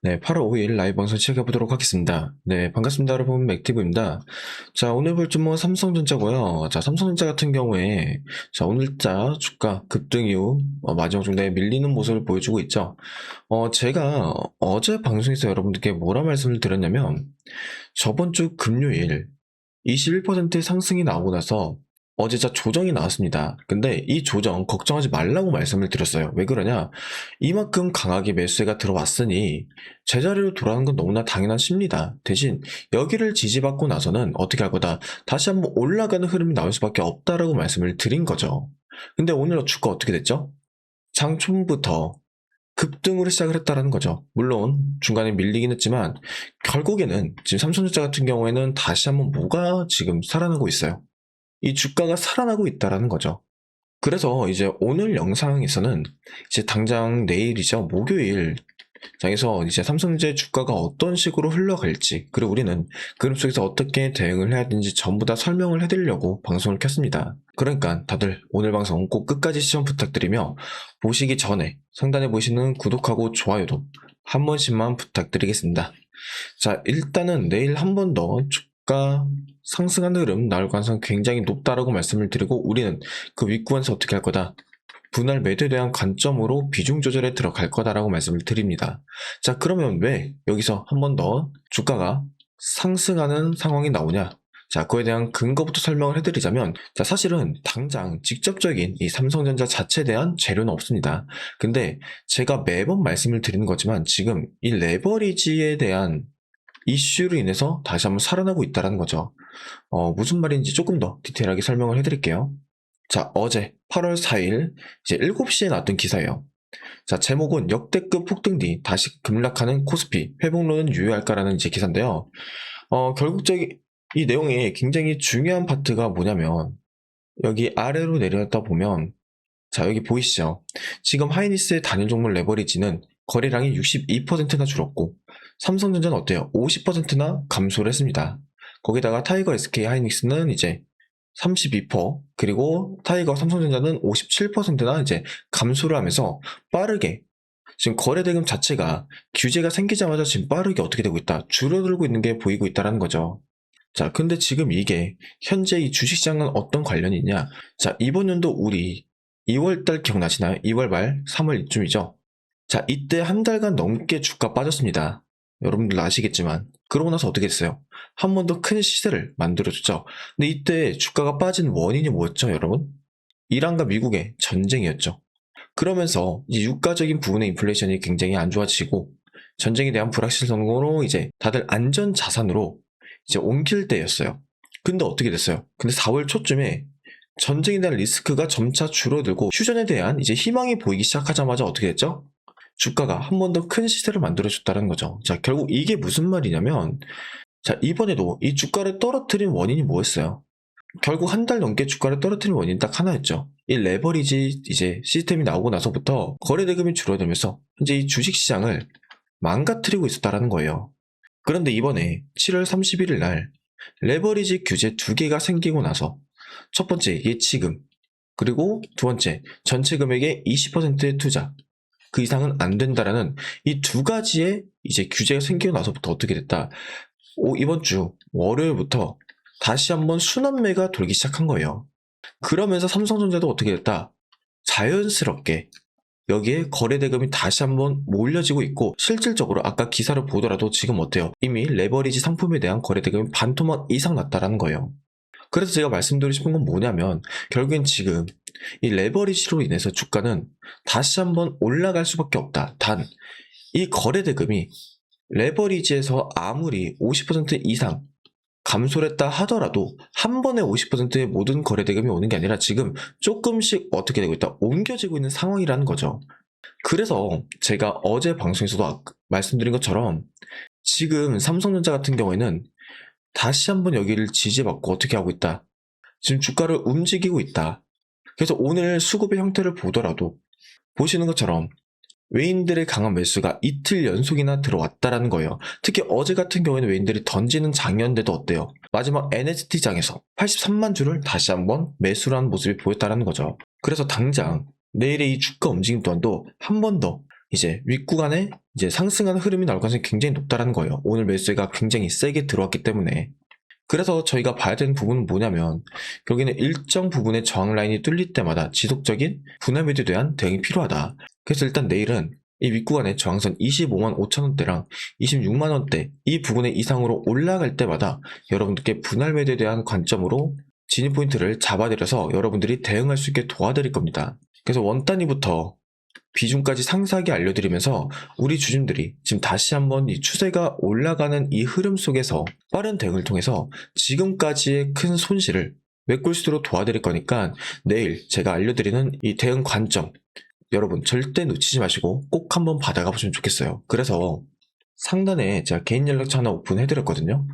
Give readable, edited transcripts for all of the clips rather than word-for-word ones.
네, 8월 5일 라이브 방송 시작해보도록 하겠습니다. 네, 반갑습니다, 여러분. 맥티브입니다. 자, 오늘 볼 종목은 삼성전자고요. 자, 삼성전자 같은 경우에, 자, 오늘자 주가 급등 이후, 마지막 종가에 밀리는 모습을 보여주고 있죠. 제가 어제 방송에서 여러분들께 뭐라 말씀을 드렸냐면, 저번 주 금요일 21% 상승이 나오고 나서 어제 조정이 나왔습니다. 근데 이 조정 걱정하지 말라고 말씀을 드렸어요. 왜 그러냐? 이만큼 강하게 매수세가 들어왔으니 제자리로 돌아가는 건 너무나 당연한 심리다. 대신 여기를 지지받고 나서는 어떻게 할 거다? 다시 한번 올라가는 흐름이 나올 수밖에 없다라고 말씀을 드린 거죠. 근데 오늘 주가 어떻게 됐죠? 장 초부터 급등으로 시작을 했다라는 거죠. 물론 중간에 밀리긴 했지만 결국에는 지금 삼성전자 같은 경우에는 다시 한번 뭐가 지금 살아나고 있어요. 이 주가가 살아나고 있다라는 거죠. 그래서 이제 오늘 영상에서는 이제 당장 내일이죠. 목요일 장에서 이제 삼성전자의 주가가 어떤 식으로 흘러갈지, 그리고 우리는 그림 속에서 어떻게 대응을 해야 되는지 전부 다 설명을 해드리려고 방송을 켰습니다. 그러니까 다들 오늘 방송 꼭 끝까지 시청 부탁드리며 보시기 전에 상단에 보시는 구독하고 좋아요도 한 번씩만 부탁드리겠습니다. 자, 일단은 내일 한 번 더 주가 상승하는 흐름 나올 가능성이 굉장히 높다라고 말씀을 드리고, 우리는 그 윗구간에서 어떻게 할 거다? 분할 매도에 대한 관점으로 비중 조절에 들어갈 거다라고 말씀을 드립니다. 자, 그러면 왜 여기서 한 번 더 주가가 상승하는 상황이 나오냐? 자, 그거에 대한 근거부터 설명을 해드리자면, 자, 사실은 당장 직접적인 이 삼성전자 자체에 대한 재료는 없습니다. 근데 제가 매번 말씀을 드리는 거지만 지금 이 레버리지에 대한 이슈로 인해서 다시 한번 살아나고 있다는 거죠. 무슨 말인지 조금 더 디테일하게 설명을 해드릴게요. 자, 어제 8월 4일 이제 7시에 나왔던 기사예요. 자, 제목은 역대급 폭등 뒤 다시 급락하는 코스피, 회복론은 유효할까라는 이제 기사인데요. 결국적인 이 내용에 굉장히 중요한 파트가 뭐냐면, 여기 아래로 내려다 보면, 자, 여기 보이시죠? 지금 하이닉스의 단일 종목 레버리지는 거래량이 62%나 줄었고, 삼성전자는 어때요? 50%나 감소를 했습니다. 거기다가 타이거 SK 하이닉스는 이제 32%, 그리고 타이거 삼성전자는 57%나 이제 감소를 하면서 빠르게 지금 거래대금 자체가 규제가 생기자마자 지금 빠르게 어떻게 되고 있다, 줄어들고 있는 게 보이고 있다는 거죠. 자, 근데 지금 이게 현재 이 주식시장은 어떤 관련이 있냐? 자, 이번 연도 우리 2월달 기억나시나요? 2월 말 3월 이쯤이죠. 자, 이때 한 달간 넘게 주가 빠졌습니다. 여러분들 아시겠지만. 그러고 나서 어떻게 됐어요? 한 번 더 큰 시세를 만들어줬죠. 근데 이때 주가가 빠진 원인이 뭐였죠, 여러분? 이란과 미국의 전쟁이었죠. 그러면서 이 유가적인 부분의 인플레이션이 굉장히 안 좋아지고, 전쟁에 대한 불확실성으로 이제 다들 안전 자산으로 이제 옮길 때였어요. 근데 어떻게 됐어요? 근데 4월 초쯤에 전쟁에 대한 리스크가 점차 줄어들고 휴전에 대한 이제 희망이 보이기 시작하자마자 어떻게 됐죠? 주가가 한 번 더 큰 시세를 만들어줬다는 거죠. 자, 결국 이게 무슨 말이냐면, 자, 이번에도 이 주가를 떨어뜨린 원인이 뭐였어요? 결국 한 달 넘게 주가를 떨어뜨린 원인이 딱 하나였죠. 이 레버리지 이제 시스템이 나오고 나서부터 거래대금이 줄어들면서 현재 이 주식시장을 망가뜨리고 있었다라는 거예요. 그런데 이번에 7월 31일 날 레버리지 규제 두 개가 생기고 나서, 첫 번째 예치금, 그리고 두 번째 전체 금액의 20%의 투자, 그 이상은 안 된다라는 이 두 가지의 이제 규제가 생기고 나서부터 어떻게 됐다? 이번 주 월요일부터 다시 한번 순환매가 돌기 시작한 거예요. 그러면서 삼성전자도 어떻게 됐다? 자연스럽게 여기에 거래대금이 다시 한번 몰려지고 있고, 실질적으로 아까 기사를 보더라도 지금 어때요? 이미 레버리지 상품에 대한 거래대금이 반토막 이상 났다라는 거예요. 그래서 제가 말씀드리고 싶은 건 뭐냐면, 결국엔 지금 이 레버리지로 인해서 주가는 다시 한번 올라갈 수밖에 없다. 단, 이 거래대금이 레버리지에서 아무리 50% 이상 감소를 했다 하더라도 한 번에 50%의 모든 거래대금이 오는 게 아니라 지금 조금씩 어떻게 되고 있다, 옮겨지고 있는 상황이라는 거죠. 그래서 제가 어제 방송에서도 말씀드린 것처럼 지금 삼성전자 같은 경우에는 다시 한번 여기를 지지받고 어떻게 하고 있다, 지금 주가를 움직이고 있다. 그래서 오늘 수급의 형태를 보더라도 보시는 것처럼 외인들의 강한 매수가 이틀 연속이나 들어왔다라는 거예요. 특히 어제 같은 경우에는 외인들이 던지는 장이었는데도 어때요? 마지막 NST장에서 83만 주를 다시 한번 매수를 하는 모습이 보였다라는 거죠. 그래서 당장 내일의 이 주가 움직임 또한도 한 번 더 이제 윗구간에 이제 상승하는 흐름이 나올 가능성이 굉장히 높다라는 거예요. 오늘 매수가 굉장히 세게 들어왔기 때문에. 그래서 저희가 봐야 되는 부분은 뭐냐면 여기는 일정 부분의 저항 라인이 뚫릴 때마다 지속적인 분할 매도에 대한 대응이 필요하다. 그래서 일단 내일은 이 윗구간의 저항선 25만 5천 원대랑 26만 원대 이 부분의 이상으로 올라갈 때마다 여러분들께 분할 매도에 대한 관점으로 진입 포인트를 잡아드려서 여러분들이 대응할 수 있게 도와드릴 겁니다. 그래서 원 단위부터 비중까지 상세하게 알려드리면서 우리 주주들이 지금 다시 한번 이 추세가 올라가는 이 흐름 속에서 빠른 대응을 통해서 지금까지의 큰 손실을 메꿀 수 있도록 도와드릴 거니까 내일 제가 알려드리는 이 대응 관점 여러분 절대 놓치지 마시고 꼭 한번 받아가 보시면 좋겠어요. 그래서 상단에 제가 개인 연락처 하나 오픈해드렸거든요.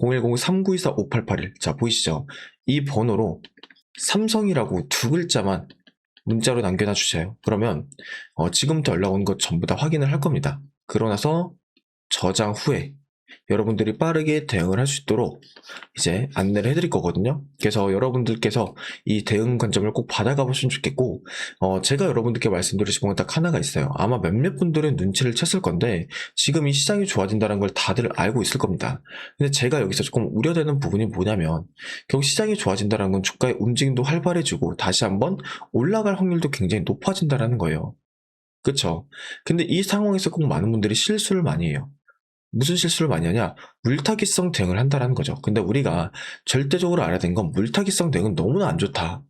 010-3924-5881 자 보이시죠? 이 번호로 삼성이라고 두 글자만 문자로 남겨놔 주세요. 그러면 지금부터 연락 온 것 전부 다 확인을 할 겁니다. 그러고 나서 저장 후에 여러분들이 빠르게 대응을 할 수 있도록 이제 안내를 해드릴 거거든요. 그래서 여러분들께서 이 대응 관점을 꼭 받아가 보시면 좋겠고 제가 여러분들께 말씀드리고 싶은 건 딱 하나가 있어요. 아마 몇몇 분들은 눈치를 챘을 건데 지금 이 시장이 좋아진다는 걸 다들 알고 있을 겁니다. 근데 제가 여기서 조금 우려되는 부분이 뭐냐면 결국 시장이 좋아진다는 건 주가의 움직임도 활발해지고 다시 한번 올라갈 확률도 굉장히 높아진다는 거예요. 그쵸? 근데 이 상황에서 꼭 많은 분들이 실수를 많이 해요. 무슨 실수를 많이 하냐? 물타기성 대응을 한다는 거죠. 근데 우리가 절대적으로 알아야 되는 건 물타기성 대응은 너무나 안 좋다.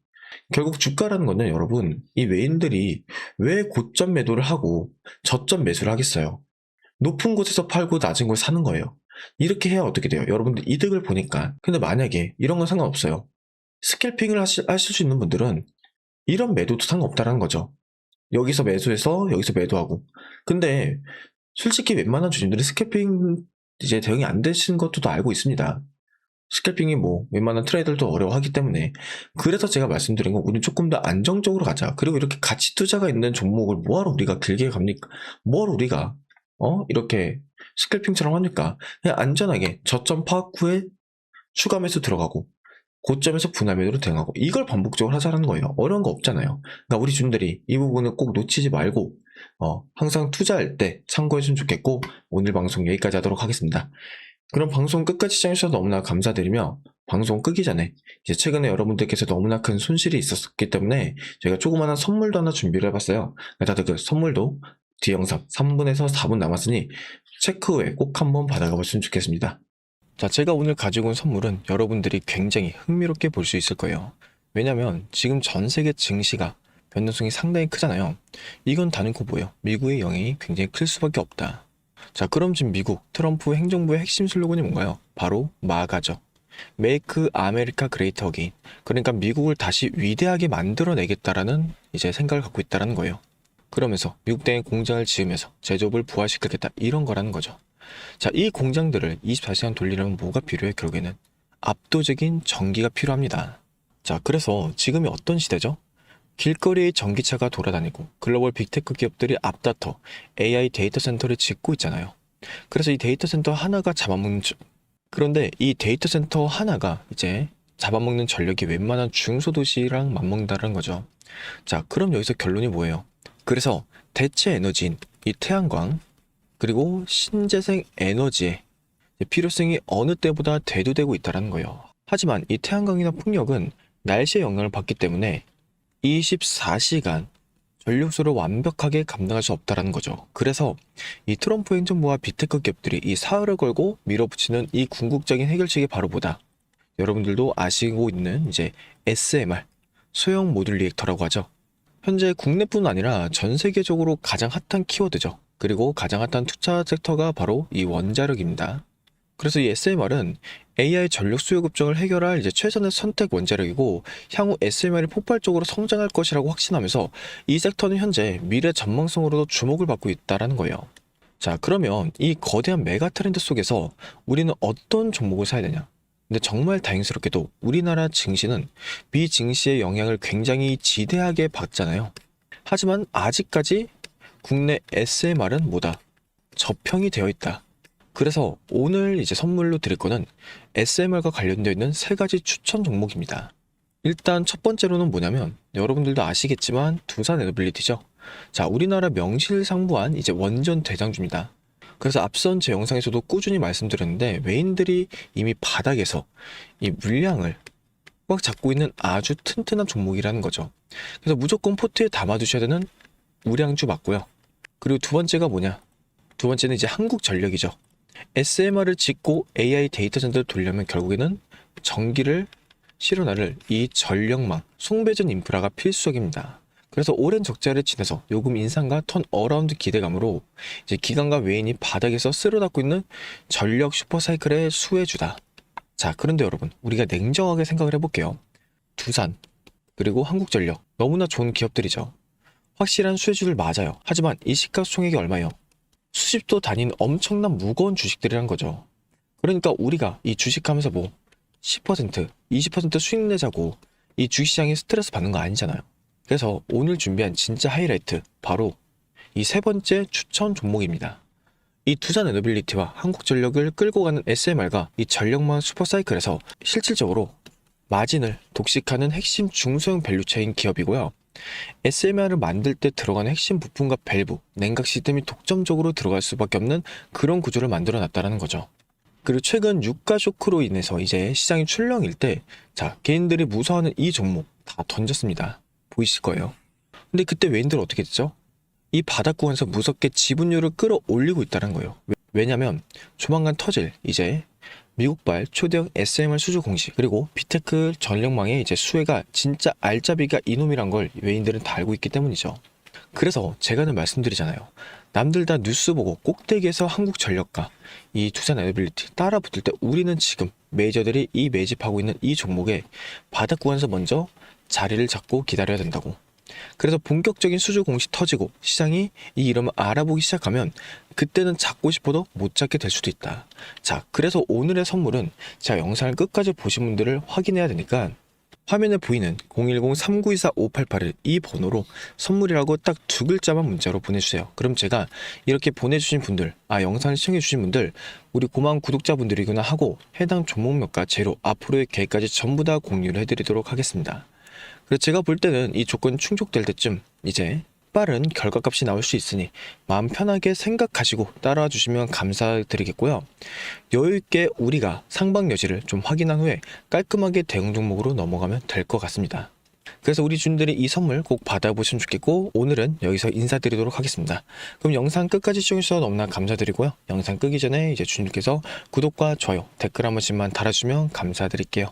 결국 주가라는 거는 여러분, 이 외인들이 왜 고점 매도를 하고 저점 매수를 하겠어요? 높은 곳에서 팔고 낮은 곳 사는 거예요. 이렇게 해야 어떻게 돼요? 여러분들 이득을 보니까. 근데 만약에 이런 건 상관없어요. 스캘핑을 하실 수 있는 분들은 이런 매도도 상관없다는 거죠. 여기서 매수해서 여기서 매도하고. 근데 솔직히 웬만한 주주들이 스캘핑 이제 대응이 안 되시는 것도 알고 있습니다. 스캘핑이 뭐 웬만한 트레이더도 어려워하기 때문에 그래서 제가 말씀드린 건 우리 조금 더 안정적으로 가자. 그리고 이렇게 가치 투자가 있는 종목을 뭐하러 우리가 길게 갑니까? 뭘 우리가 이렇게 스캘핑처럼 합니까? 그냥 안전하게 저점 파악 후에 추가 매수 들어가고 고점에서 분할 매도로 대응하고 이걸 반복적으로 하자는 거예요. 어려운 거 없잖아요. 그러니까 우리 주주들이 이 부분을 꼭 놓치지 말고 항상 투자할 때 참고해주면 좋겠고 오늘 방송 여기까지 하도록 하겠습니다. 그럼 방송 끝까지 시청해주셔서 너무나 감사드리며 방송 끄기 전에 이제 최근에 여러분들께서 너무나 큰 손실이 있었기 때문에 저희가 조그마한 선물도 하나 준비를 해봤어요. 다들 그 선물도 뒤 영상 3분에서 4분 남았으니 체크 후에 꼭 한번 받아가 보시면 좋겠습니다. 자, 제가 오늘 가지고 온 선물은 여러분들이 굉장히 흥미롭게 볼 수 있을 거예요. 왜냐면 지금 전 세계 증시가 변동성이 상당히 크잖아요. 이건 단연코 뭐예요? 미국의 영향이 굉장히 클 수밖에 없다. 자, 그럼 지금 미국 트럼프 행정부의 핵심 슬로건이 뭔가요? 바로 마가죠. Make America Great Again. 그러니까 미국을 다시 위대하게 만들어내겠다라는 이제 생각을 갖고 있다는 거예요. 그러면서 미국 땅에 공장을 지으면서 제조업을 부활시키겠다 이런 거라는 거죠. 자, 이 공장들을 24시간 돌리려면 뭐가 필요해? 결국에는 압도적인 전기가 필요합니다. 자, 그래서 지금이 어떤 시대죠? 길거리에 전기차가 돌아다니고 글로벌 빅테크 기업들이 앞다퉈 AI 데이터 센터를 짓고 있잖아요. 그래서 이 데이터 센터 하나가 잡아먹는 그런데 이 데이터 센터 하나가 이제 잡아먹는 전력이 웬만한 중소도시랑 맞먹는다는 거죠. 자, 그럼 여기서 결론이 뭐예요? 그래서 대체 에너지인 이 태양광 그리고 신재생 에너지의 필요성이 어느 때보다 대두되고 있다는 거예요. 하지만 이 태양광이나 풍력은 날씨의 영향을 받기 때문에 24시간 전력수를 완벽하게 감당할 수 없다는 거죠. 그래서 이 트럼프 행정부와 빅테크 기업들이 이 사활을 걸고 밀어붙이는 이 궁극적인 해결책이 바로 뭐다? 여러분들도 아시고 있는 이제 SMR, 소형 모듈 리액터라고 하죠. 현재 국내뿐 아니라 전 세계적으로 가장 핫한 키워드죠. 그리고 가장 핫한 투자 섹터가 바로 이 원자력입니다. 그래서 이 SMR은 AI 전력 수요 급증을 해결할 이제 최선의 선택 원자력이고 향후 SMR이 폭발적으로 성장할 것이라고 확신하면서 이 섹터는 현재 미래 전망성으로도 주목을 받고 있다는 거예요. 자, 그러면 이 거대한 메가 트렌드 속에서 우리는 어떤 종목을 사야 되냐? 근데 정말 다행스럽게도 우리나라 증시는 비증시의 영향을 굉장히 지대하게 받잖아요. 하지만 아직까지 국내 SMR은 뭐다? 저평이 되어 있다. 그래서 오늘 이제 선물로 드릴 거는 SMR과 관련되어 있는 3가지 추천 종목입니다. 일단 첫 번째로는 뭐냐면 여러분들도 아시겠지만 두산 에너빌리티죠. 자, 우리나라 명실상부한 이제 원전 대장주입니다. 그래서 앞선 제 영상에서도 꾸준히 말씀드렸는데 외인들이 이미 바닥에서 이 물량을 꽉 잡고 있는 아주 튼튼한 종목이라는 거죠. 그래서 무조건 포트에 담아두셔야 되는 우량주 맞고요. 그리고 두 번째가 뭐냐? 두 번째는 이제 한국전력이죠. SMR을 짓고 AI 데이터 센터를 돌려면 결국에는 전기를 실어나를 이 전력망, 송배전 인프라가 필수적입니다. 그래서 오랜 적자를 지내서 요금 인상과 턴어라운드 기대감으로 이제 기관과 외인이 바닥에서 쓸어담고 있는 전력 슈퍼사이클의 수혜주다. 자, 그런데 여러분, 우리가 냉정하게 생각을 해볼게요. 두산, 그리고 한국전력, 너무나 좋은 기업들이죠. 확실한 수혜주들 맞아요. 하지만 이 시가총액이 얼마예요? 수십도 단위인 엄청난 무거운 주식들이란 거죠. 그러니까 우리가 이 주식하면서 뭐 10%, 20% 수익 내자고 이 주식시장에 스트레스 받는 거 아니잖아요. 그래서 오늘 준비한 진짜 하이라이트, 바로 이 세 번째 추천 종목입니다. 이 두산에너빌리티와 한국전력을 끌고 가는 SMR과 이 전력망 슈퍼사이클에서 실질적으로 마진을 독식하는 핵심 중소형 밸류체인 기업이고요. SMR을 만들 때 들어가는 핵심 부품과 밸브, 냉각 시스템이 독점적으로 들어갈 수밖에 없는 그런 구조를 만들어 놨다는 거죠. 그리고 최근 유가 쇼크로 인해서 이제 시장이 출렁일 때, 자, 개인들이 무서워하는 이 종목 다 던졌습니다. 보이실 거예요. 근데 그때 외인들은 어떻게 됐죠? 이 바닥 구간에서 무섭게 지분율을 끌어올리고 있다는 거예요. 왜냐면 조만간 터질 이제 미국발 초대형 SMR 수주 공시, 그리고 비테크 전력망의 이제 수혜가 진짜 알짜비가 이놈이란 걸 외인들은 다 알고 있기 때문이죠. 그래서 제가 늘 말씀드리잖아요. 남들 다 뉴스 보고 꼭대기에서 한국전력과 이 두산에너빌리티 따라 붙을 때 우리는 지금 메이저들이 이 매집하고 있는 이 종목에 바닥 구간에서 먼저 자리를 잡고 기다려야 된다고. 그래서 본격적인 수주 공시 터지고 시장이 이 이름을 알아보기 시작하면 그때는 잡고 싶어도 못 잡게 될 수도 있다. 자, 그래서 오늘의 선물은 제가 영상을 끝까지 보신 분들을 확인해야 되니까 화면에 보이는 010-3924-5881 이 번호로 선물이라고 딱 두 글자만 문자로 보내주세요. 그럼 제가 이렇게 보내주신 분들, 영상을 시청해주신 분들, 우리 고마운 구독자분들이구나 하고 해당 종목명과 재료, 앞으로의 계획까지 전부 다 공유를 해드리도록 하겠습니다. 그래서 제가 볼 때는 이 조건이 충족될 때쯤 이제 빠른 결과값이 나올 수 있으니 마음 편하게 생각하시고 따라와 주시면 감사드리겠고요. 여유있게 우리가 상방 여지를 좀 확인한 후에 깔끔하게 대응 종목으로 넘어가면 될 것 같습니다. 그래서 우리 주인들이 이 선물 꼭 받아보시면 좋겠고, 오늘은 여기서 인사드리도록 하겠습니다. 그럼 영상 끝까지 시청해주셔서 너무나 감사드리고요. 영상 끄기 전에 이제 주님께서 구독과 좋아요, 댓글 한 번씩만 달아주시면 감사드릴게요.